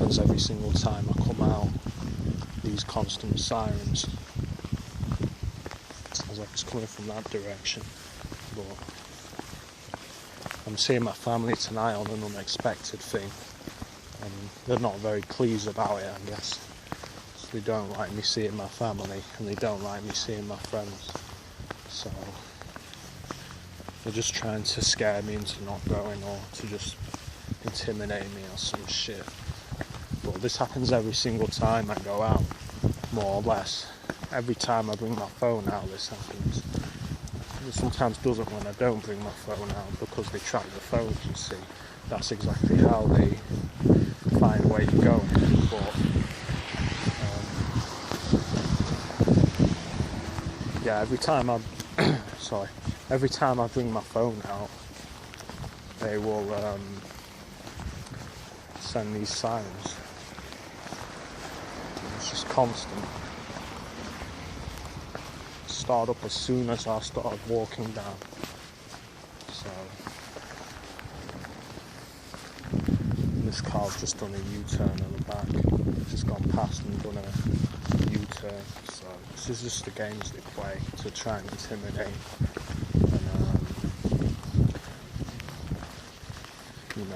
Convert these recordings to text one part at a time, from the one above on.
happens every single time I come out, these constant sirens. As I was coming from that direction, but I'm seeing my family tonight on an unexpected thing, and they're not very pleased about it, I guess. So they don't like me seeing my family, and they don't like me seeing my friends. So they're just trying to scare me into not going, or to just intimidate me or some shit. But this happens every single time I go out, more or less. Every time I bring my phone out, this happens. It sometimes doesn't when I don't bring my phone out, because they track the phones, you see. That's exactly how they find where you go. But yeah, every time I bring my phone out, they will send these sirens. It's just constant. Start up as soon as I started walking down. So this car's just done a U-turn on the back. Just gone past and done a U-turn. So this is just the games they play to try and intimidate and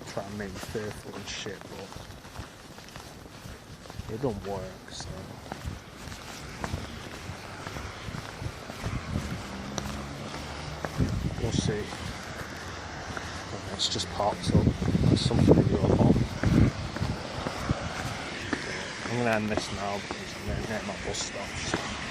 try and make me fearful and shit, but it don't work. So we'll see. It's just parked up. There's something in your home. I'm going to end this now because I'm going to get my bus stops.